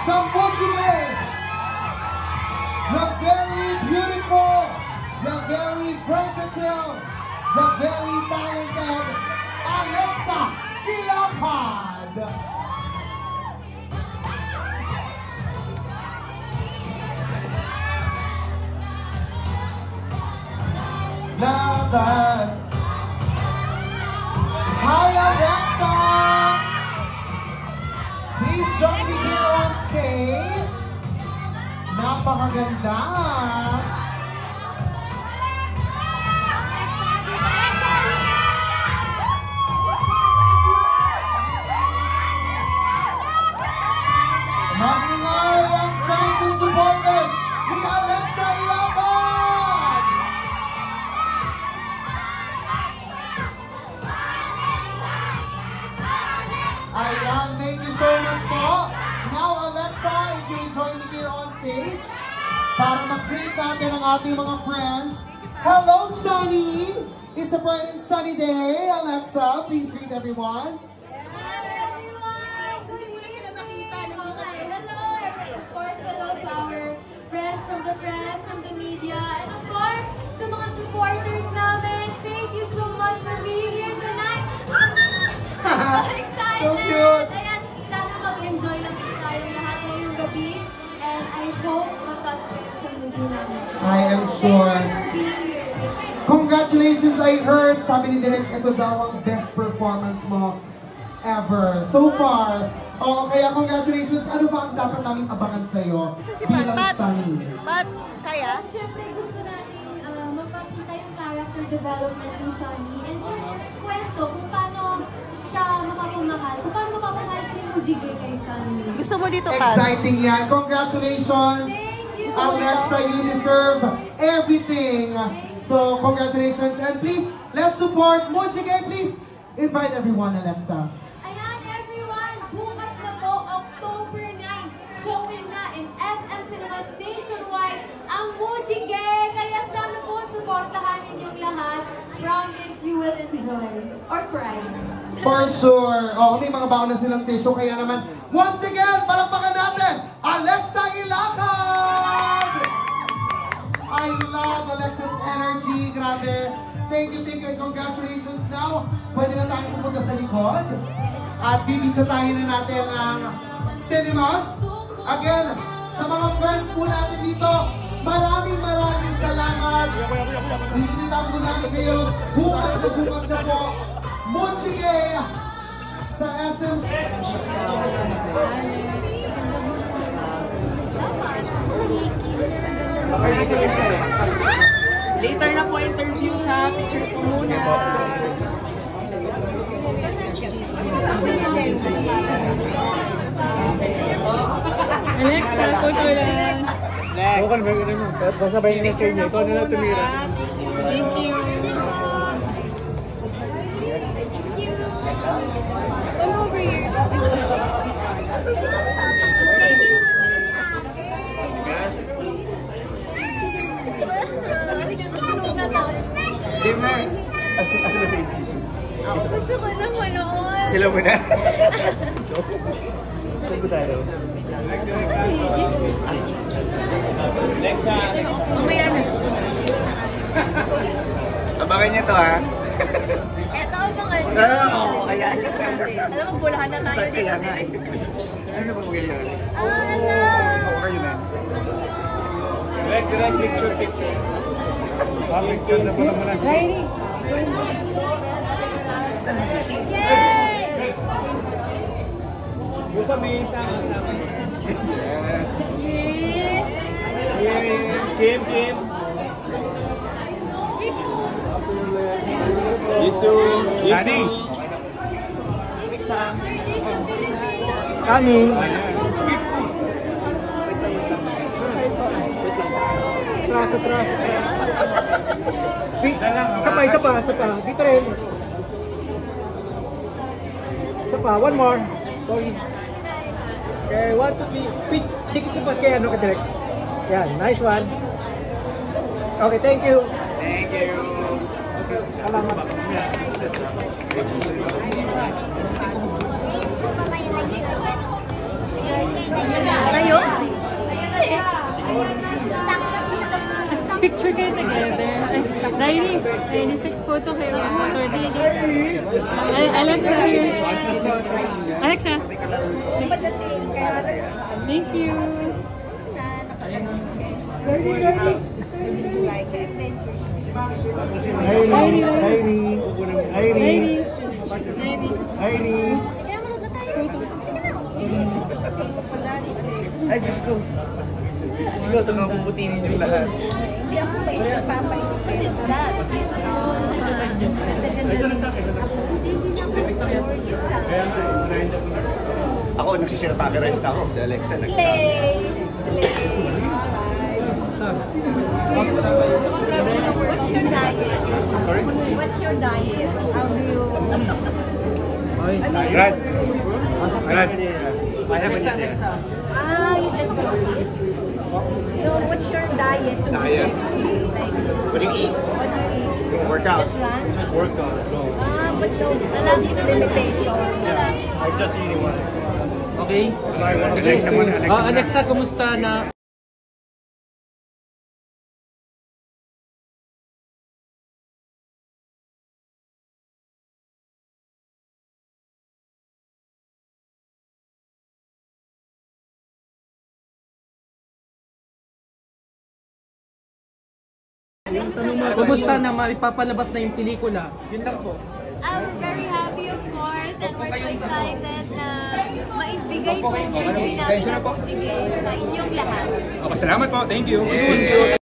Sambuchige, the very beautiful, the very versatile, the very talented Alexa Ilacad. Laban. Hi Alexa! Please join me here on stage. Napakaganda. Mag-ingay ang fans and supporters ni Alexa Ilacad! Ayan, thank you so much po. Now, Alexa, if you will join me here on stage para mag-greet natin ang ating mga friends. Hello, Sunny! It's a bright and sunny day. Alexa, please greet everyone. From the press, from the media, and of course, sa mga supporters namin, thank you so much for being here tonight. I'm excited! So cute! Ayan, sana mag-enjoy lang po tayong lahat ngayong gabi, and I hope matouch kayo sa movie namin. I am sure. Thank you for being here. Congratulations, I heard. Sabi ni Direk, ito daw ang best performance mo ever. So far. Oh, kaya congratulations. Ano ba ang dapat namin abangan sa'yo bilang Sunny? But, kaya? Siyempre, gusto natin mapakita yung character development ni Sunny and yung kwento kung paano siya mapapamahal, kung paano mapapamahal si Mujige kay Sunny. Gusto mo dito, Pat? Exciting yan. Congratulations. Thank you so Alexa, you deserve everything. So, congratulations. And please, let's support Mujige. Please, invite everyone, Alexa. Ayan, everyone, bukas na po, October 9, showing na in SM Cinemas nationwide ang Mujige. Kaya sana po, supportahan ninyong lahat. Promise you will enjoy or cry. For sure. Oh, may mga baon na silang tissue. Kaya naman, once again, palakpakan natin, Alexa Ilacad! I love Alexa's energy. Grabe. Thank you, and congratulations. Now, pwede na tayong pupunta sa likod. At bibisitahin na natin ang cinemas. Again, sa mga friends po natin dito, maraming salamat. Inimita po natin kayo. Bukas na po. Mujige sa SM. Later na po interview sa picture po muna. Alexa, control lang. Next. Okay, maganda mo. Pasabay yung picture niya. Ikaw na lang tumira. Thank you. Come over here. Gamer. Asa na si APC? Gusto ko na manood. Sila muna. Saan ba tayo? Mamaya na. Abangan niyo to ha. Eto ang mga Oo, kaya. alam, magbulahan na tayo dito. Kaya nga eh. Ano na ba magayon? Alam! Oo, kayo na. Direct picture. Bakit ka na pala muna? Yay! Buka may sama-sama. Yes. Yes! Kim. Sunny. Kami. Tara. Isa pa. Dito rin. Isa pa, one more. Sorry. Okay, 1, 2, 3. Dikit pa kaya ano ka direct. Yan, nice one. Okay, thank you. Thank you. Okay, salamat. Yes! Picture kayo together. Riley, take photo kayo. Alexa, here. Alexa. Thank you. It's like adventure. Ay, Diyos ko. Diyos ko, ito mabubutinin yung lahat. Hindi ako nagpapalit. What is that? Ako, nagsisira-tagerize na ako. Si Alexa, Slay! What's your diet? Sorry? What's your diet? How do you... Brad. Brad. I have an idea. You just go eat. No, what's your diet to be sexy? Like, What do you eat? what do you eat? Workout. Just run? Just work on it. No. But no limitation. I'm just eating one. Okay. Alexa muna, Alexa muna. Alexa, kumusta na? Kumusta na maipapalabas na yung pelikula? Yun lang po. We're very happy, of course, and we're so excited na maibigay itong movie namin na Moji Gay sa inyong lahat. Salamat po. Thank you.